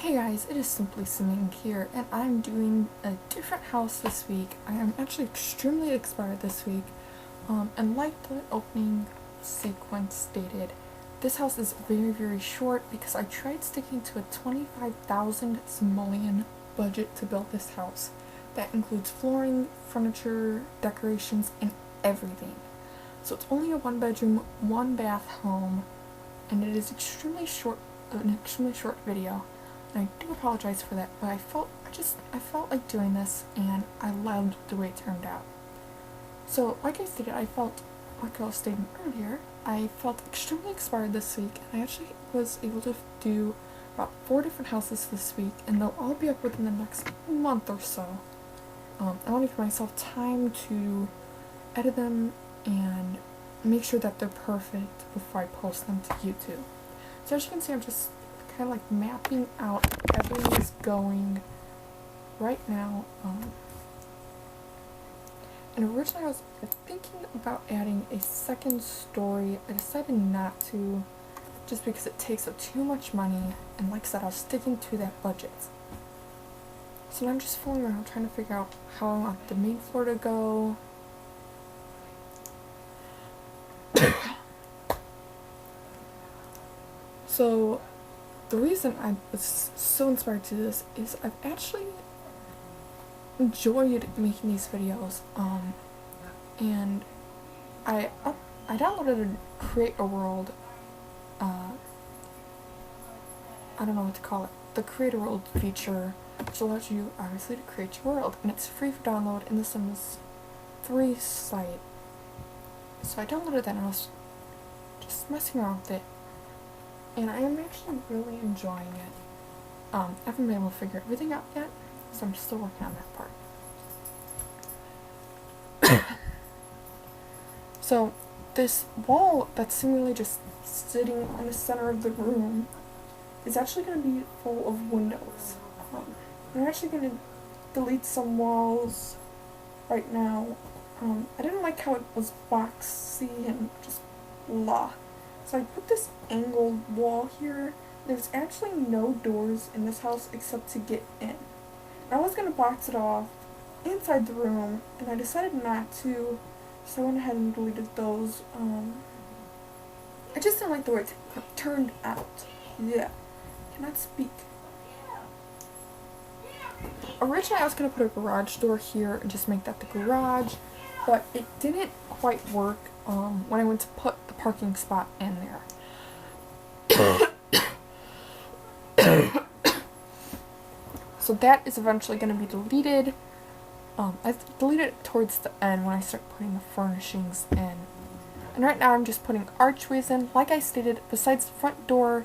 Hey guys, it is Simply Singing here, and I'm doing a different house this week. I am actually extremely inspired this week, and like the opening sequence stated, this house is very short because I tried sticking to a 25,000 simoleon budget to build this house. That includes flooring, furniture, decorations, and everything. So it's only a one bedroom, one bath home, and it is an extremely short video. I do apologize for that, but I felt like doing this, and I loved the way it turned out. So, like I stated, like I was stating earlier, I felt extremely inspired this week, and I actually was able to do about 4 different houses this week, and they'll all be up within the next month or so. I want to give myself time to edit them and make sure that they're perfect before I post them to YouTube. So as you can see, I'm just kind of like mapping out everything that's going right now. And originally I was thinking about adding a second story. I decided not to, just because it takes up too much money, and like I said, I was sticking to that budget. So now I'm just fooling around trying to figure out how I want the main floor to go. So the reason I was so inspired to do this is I've actually enjoyed making these videos, and I downloaded a Create a World, I don't know what to call it, the Create a World feature, which allows you obviously to create your world, and it's free for download in the Sims 3 site. So I downloaded that and I was just messing around with it. And I am actually really enjoying it. I haven't been able to figure everything out yet, so I'm still working on that part. So, this wall that's seemingly just sitting in the center of the room is actually going to be full of windows. I'm actually going to delete some walls right now. I didn't like how it was boxy and just blah. So I put this angled wall here. There's actually no doors in this house except to get in. I was going to box it off inside the room, and I decided not to, so I went ahead and deleted those. I just didn't like the way it turned out. Yeah, cannot speak. Originally I was going to put a garage door here and just make that the garage, but it didn't quite work when I went to put the parking spot in there. So that is eventually going to be deleted. I deleted it towards the end when I start putting the furnishings in. And right now I'm just putting archways in. Like I stated, besides the front door,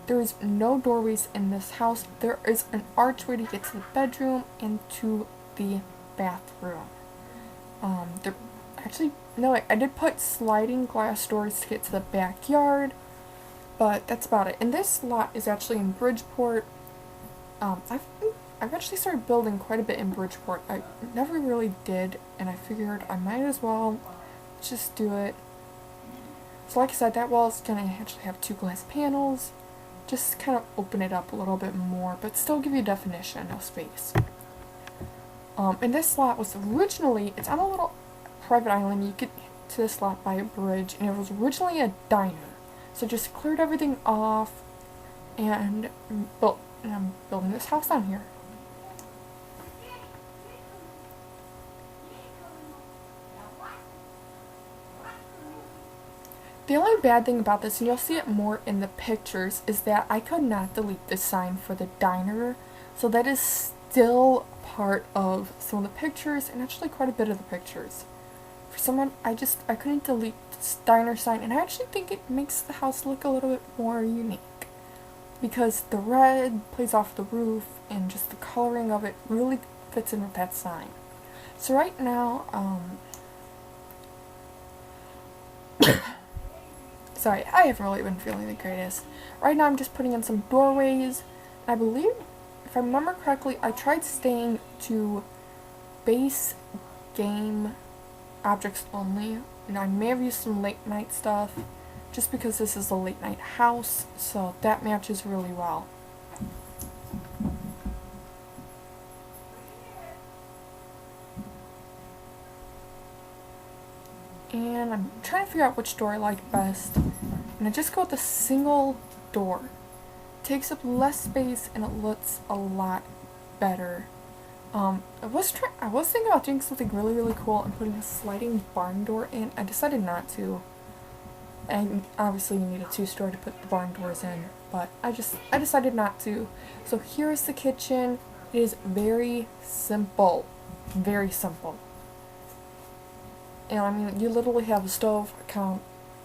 there is no doorways in this house. There is an archway to get to the bedroom and to the bathroom. I did put sliding glass doors to get to the backyard, but that's about it. And this lot is actually in Bridgeport. I've actually started building quite a bit in Bridgeport. I never really did, and I figured I might as well just do it. So like I said, that wall is going to actually have 2 glass panels. Just kind of open it up a little bit more, but still give you definition, no space. And this lot was originally, it's on a little private island. You get to this lot by a bridge, and it was originally a diner. So just cleared everything off and I'm building this house down here. The only bad thing about this, and you'll see it more in the pictures, is that I could not delete the sign for the diner, so that is still part of some of the pictures, and actually quite a bit of the pictures. For someone, I couldn't delete this diner sign, and I actually think it makes the house look a little bit more unique, because the red plays off the roof, and just the coloring of it really fits in with that sign. So right now, sorry, I haven't really been feeling the greatest. Right now I'm just putting in some doorways. I believe, if I remember correctly, I tried staying to base game objects only. And I may have used some late night stuff, just because this is a late night house, so that matches really well. trying to figure out which door I like best, and I just go with the single door. It takes up less space and it looks a lot better. I was thinking about doing something really, really cool and putting a sliding barn door in. I decided not to. And obviously you need a 2-story to put the barn doors in, but I decided not to. So here's the kitchen. It is very simple. Very simple. And I mean, you literally have a stove,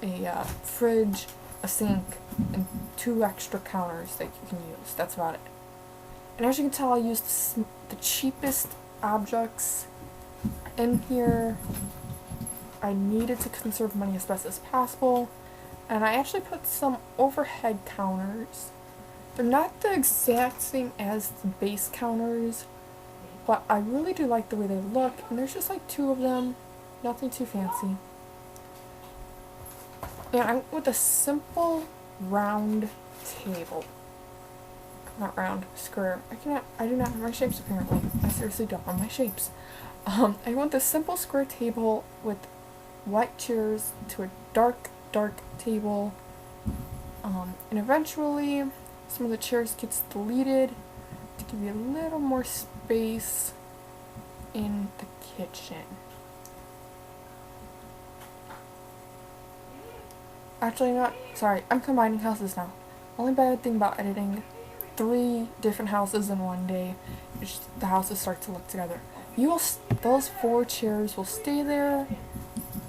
a fridge, a sink, and 2 extra counters that you can use. That's about it. And as you can tell, I used the cheapest objects in here. I needed to conserve money as best as possible. And I actually put some overhead counters. They're not the exact same as the base counters, but I really do like the way they look. And there's just like 2 of them. Nothing too fancy. And I went with a simple round table. Not round, square. I do not have my shapes apparently. I seriously don't have my shapes. I went with a simple square table with white chairs to a dark table. And eventually some of the chairs gets deleted to give you a little more space in the kitchen. Actually, not. Sorry, I'm combining houses now. Only bad thing about editing 3 different houses in one day is the houses start to look together. Those 4 chairs will stay there.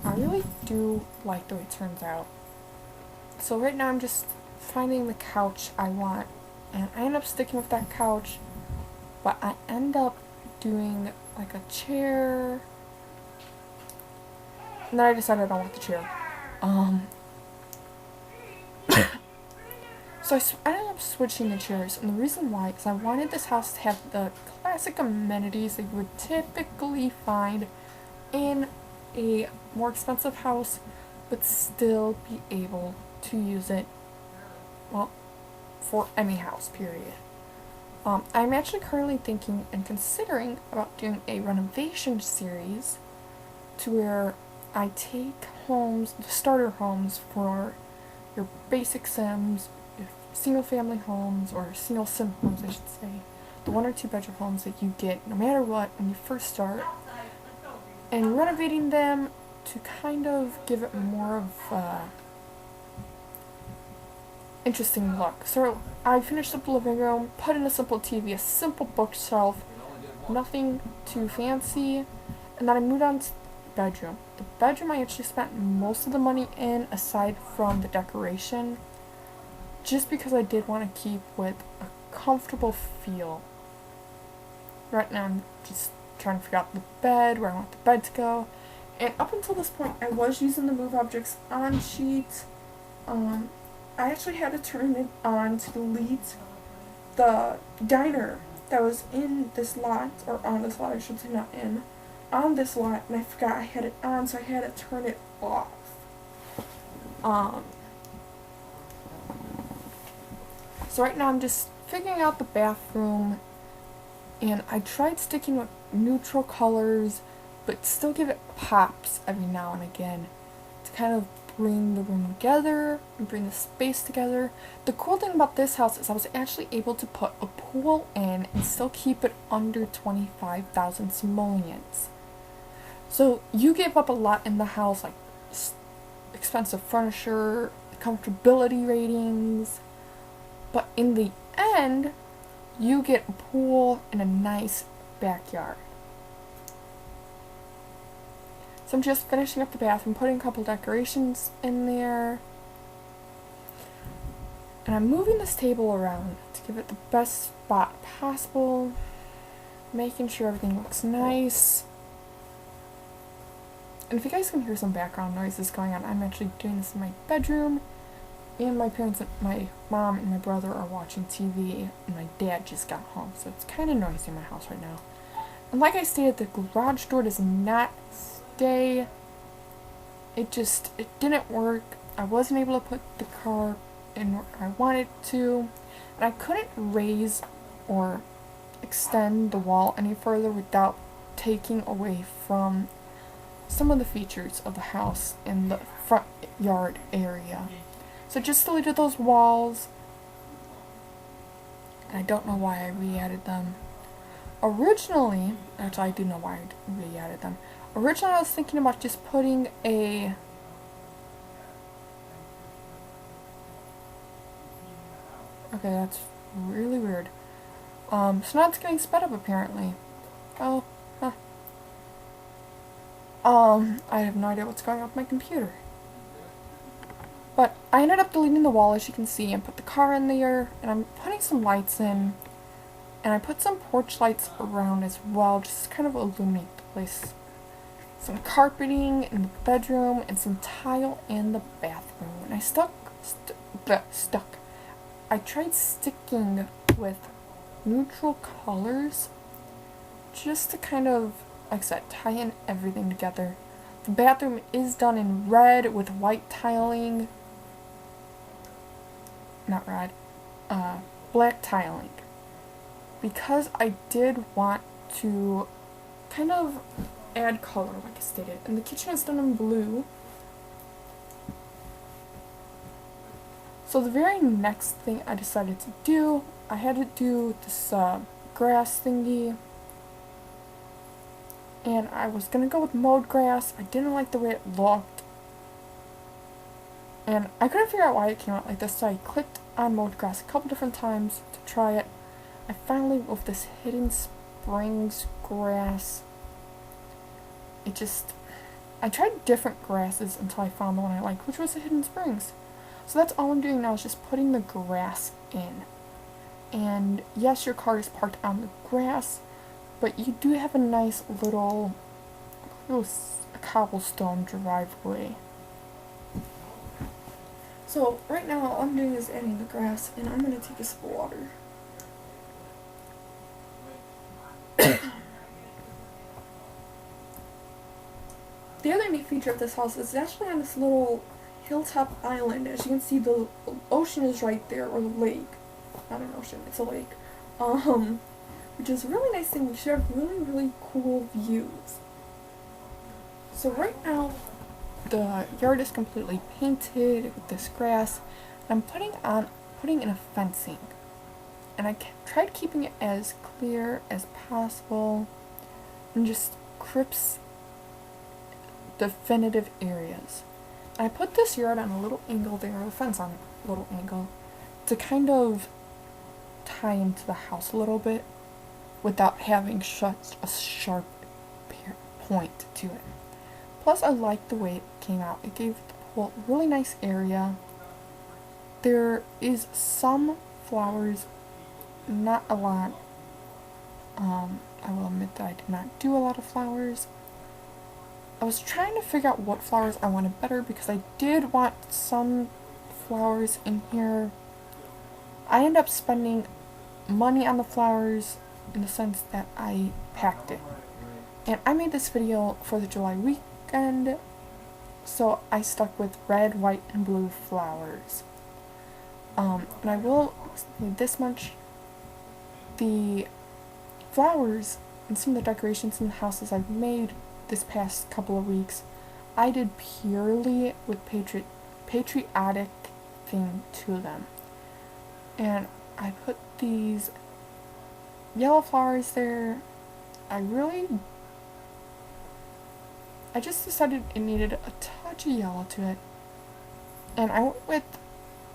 I really do like the way it turns out. So right now I'm just finding the couch I want, and I end up sticking with that couch, but I end up doing like a chair, and then I decided I don't want the chair. So I ended up switching the chairs, and the reason why is I wanted this house to have the classic amenities that you would typically find in a more expensive house, but still be able to use it, well, for any house, period. I'm actually currently thinking and considering about doing a renovation series to where I take homes, the starter homes for your basic Sims, single family homes, or single sim homes I should say, the 1 or 2 bedroom homes that you get no matter what when you first start, and renovating them to kind of give it more of a interesting look. So I finished up the living room, put in a simple TV, a simple bookshelf, nothing too fancy, and then I moved on to the bedroom. The bedroom I actually spent most of the money in, aside from the decoration, just because I did want to keep with a comfortable feel. Right now I'm just trying to figure out the bed, where I want the bed to go, and up until this point I was using the Move Objects On sheet. I actually had to turn it on to delete the diner that was in this lot, or on this lot I should say, not in, on this lot, and I forgot I had it on, so I had to turn it off. So right now I'm just figuring out the bathroom, and I tried sticking with neutral colors, but still give it pops every now and again to kind of bring the room together and bring the space together. The cool thing about this house is I was actually able to put a pool in and still keep it under 25,000 simoleons. So you gave up a lot in the house, like expensive furniture, comfortability ratings, but in the end, you get a pool and a nice backyard. So I'm just finishing up the bathroom, putting a couple decorations in there. And I'm moving this table around to give it the best spot possible, making sure everything looks nice. And if you guys can hear some background noises going on, I'm actually doing this in my bedroom, and my parents, my mom and my brother are watching TV, and my dad just got home, so it's kind of noisy in my house right now. And like I stated, the garage door does not stay. It didn't work. I wasn't able to put the car in where I wanted to, and I couldn't raise or extend the wall any further without taking away from some of the features of the house in the front yard area. So just deleted those walls. I don't know why I re-added them. Originally, actually I do know why I re-added them. Originally I was thinking about just putting a okay, that's really weird. So now it's getting sped up apparently. Oh, huh. I have no idea what's going on with my computer. But I ended up deleting the wall, as you can see, and put the car in there, and I'm putting some lights in, and I put some porch lights around as well, just to kind of illuminate the place. Some carpeting in the bedroom, and some tile in the bathroom. And I I tried sticking with neutral colors, just to kind of, like I said, tie in everything together. The bathroom is done in red with white tiling. Not red. Black tiling. Because I did want to kind of add color, like I stated. And the kitchen is done in blue. So the very next thing I decided to do, I had to do this grass thingy. And I was going to go with mowed grass. I didn't like the way it looked. And I couldn't figure out why it came out like this, so I clicked on mowed grass a couple different times to try it. I finally went with this Hidden Springs grass. I tried different grasses until I found the one I liked, which was the Hidden Springs. So that's all I'm doing now, is just putting the grass in. And yes, your car is parked on the grass, but you do have a nice little cobblestone driveway. So right now all I'm doing is adding the grass, and I'm going to take a sip of water. The other neat feature of this house is it's actually on this little hilltop island. As you can see, the ocean is right there, or the lake. Not an ocean, it's a lake. Which is a really nice thing. We should have really, really cool views. So right now, the yard is completely painted with this grass. I'm putting in a fencing. And I tried keeping it as clear as possible and just crisp definitive areas. I put this yard on a little angle there, the fence on a little angle, to kind of tie into the house a little bit without having such a sharp point to it. Plus, I liked the way it came out. It gave the pool a really nice area. There is some flowers, not a lot. I will admit that I did not do a lot of flowers. I was trying to figure out what flowers I wanted better because I did want some flowers in here. I ended up spending money on the flowers in the sense that I packed it. And I made this video for the July weekend, so I stuck with red, white, and blue flowers. And I will say this much. The flowers and some of the decorations in the houses I've made this past couple of weeks, I did purely with patriotic thing to them. And I put these yellow flowers there. I just decided it needed a touch of yellow to it. And I went with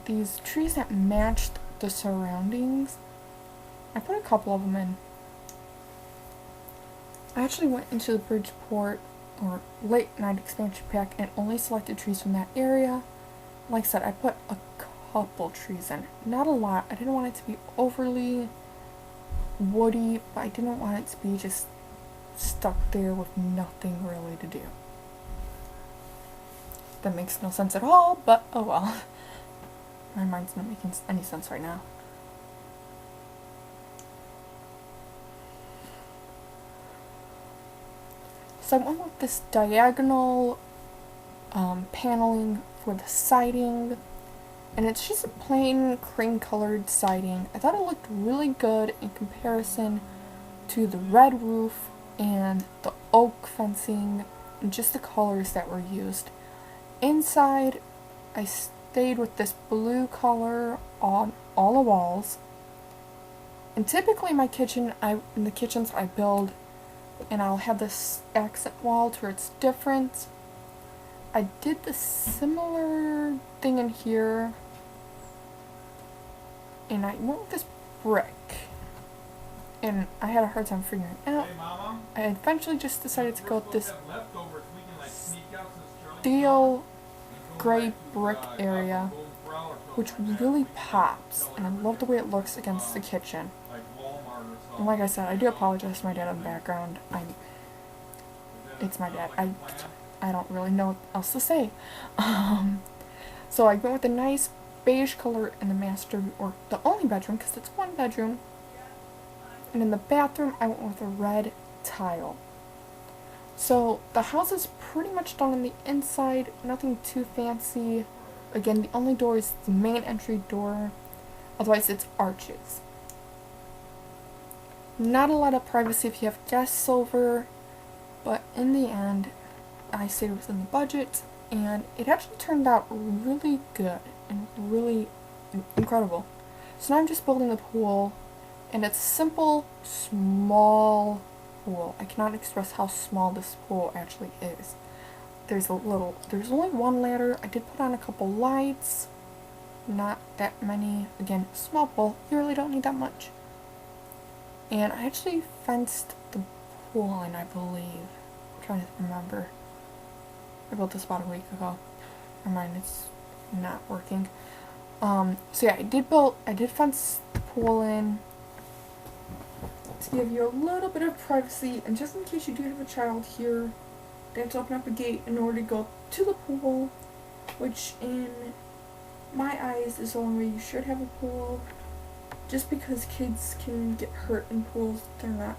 these trees that matched the surroundings. I put a couple of them in. I actually went into the Bridgeport or late night expansion pack and only selected trees from that area. Like I said, I put a couple trees in. Not a lot. I didn't want it to be overly woody, but I didn't want it to be just stuck there with nothing really to do. That makes no sense at all, but oh well. My mind's not making any sense right now. So I went with this diagonal paneling for the siding, and it's just a plain cream colored siding. I thought it looked really good in comparison to the red roof and the oak fencing and just the colors that were used. Inside, I stayed with this blue color on all the walls. And typically in the kitchens I build, and I'll have this accent wall to where it's different. I did the similar thing in here, and I went with this brick, and I had a hard time figuring it out. Hey, Mama. I eventually just decided to go with this Leftovers, we can like sneak out since Charlie's steel gone. gray brick area, which really pops, and I love the way it looks against the kitchen. Like Walmart or something. And like I said, I do apologize to my dad in the background. It's my dad. I don't really know what else to say. So I went with a nice beige color in the master, or the only bedroom, because it's one bedroom. And in the bathroom, I went with a red tile. So the house is pretty much done on the inside, nothing too fancy. Again, the only door is the main entry door, otherwise it's arches. Not a lot of privacy if you have guests over, but in the end, I stayed within the budget, and it actually turned out really good and really incredible. So now I'm just building the pool, and it's a simple, small pool. I cannot express how small this pool actually is. There's only one ladder. I did put on a couple lights, not that many. Again, small pool, you really don't need that much. And I actually fenced the pool in, I believe. I'm trying to remember. I built this about a week ago. Never mind, it's not working. So yeah, I did fence the pool in to give you a little bit of privacy, and just in case you do have a child here, they have to open up a gate in order to go to the pool, which in my eyes is the only way you should have a pool, just because kids can get hurt in pools if they're not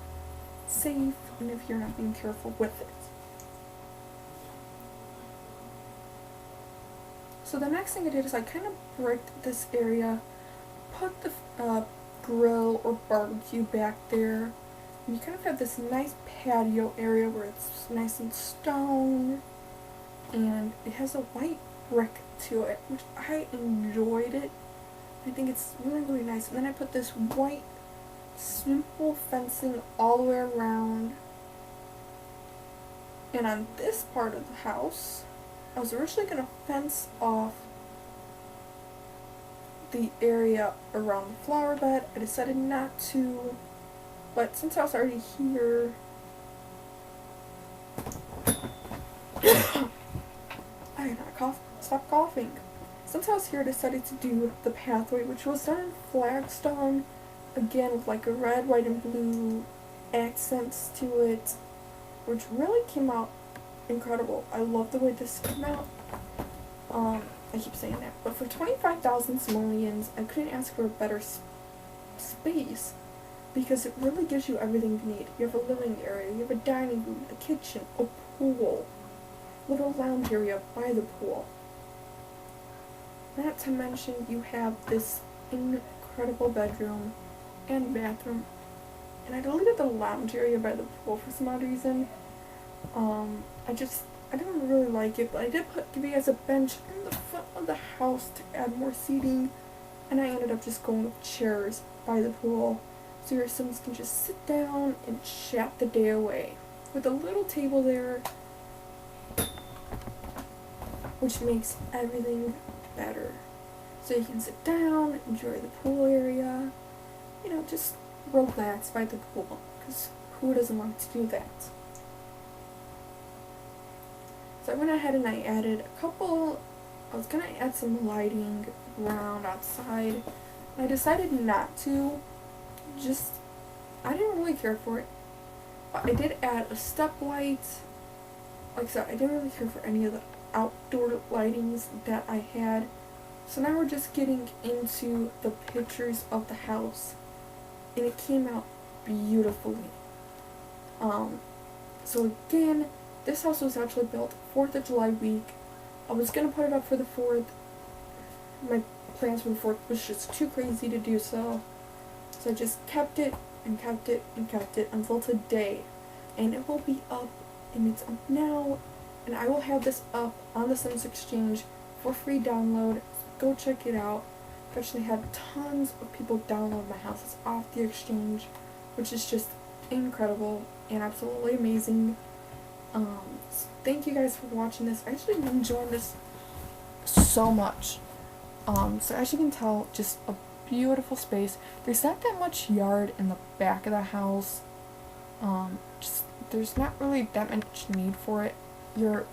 safe and if you're not being careful with it. So the next thing I did is I kind of bricked this area, put the grill or barbecue back there, and you kind of have this nice patio area where it's nice and stone, and it has a white brick to it, which I enjoyed it. I think it's really, really nice. And then I put this white, simple fencing all the way around. And on this part of the house, I was originally going to fence off the area around the flower bed. I decided not to, but since I was already here, I cannot stop coughing. Since I was here, I decided to do the pathway, which was done in flagstone, again with like a red, white, and blue accents to it, which really came out incredible. I love the way this came out. I keep saying that, but for 25,000 simoleons, I couldn't ask for a better space, because it really gives you everything you need. You have a living area, you have a dining room, a kitchen, a pool, little lounge area by the pool. Not to mention you have this incredible bedroom and bathroom. And I deleted the lounge area by the pool for some odd reason. I didn't really like it, but I did give you guys a bench in the front of the house to add more seating, and I ended up just going with chairs by the pool, so your sons can just sit down and chat the day away. With a little table there, which makes everything better. So you can sit down, enjoy the pool area, just relax by the pool, because who doesn't want to do that? So I went ahead and I added I was going to add some lighting around outside, and I decided not to, I didn't really care for it. But I did add a step light. Like I said, I didn't really care for any of the outdoor lightings that I had. So now we're just getting into the pictures of the house, and it came out beautifully. So again, this house was actually built 4th of July week. I was going to put it up for the 4th. My plans for the 4th was just too crazy to do so. So I just kept it and kept it and kept it until today. And it will be up and it's up now, and I will have this up on the Sims Exchange for free download. Go check it out. I've actually had tons of people download my houses off the exchange, which is just incredible and absolutely amazing. So thank you guys for watching this. I actually been enjoying this so much. So as you can tell, just a beautiful space. There's not that much yard in the back of the house. Just there's not really that much need for it. You're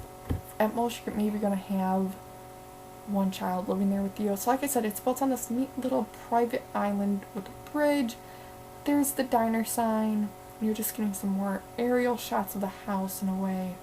at most you're maybe gonna have one child living there with you. So like I said, it's built on this neat little private island with a bridge. There's the diner sign. You're just getting some more aerial shots of the house in a way.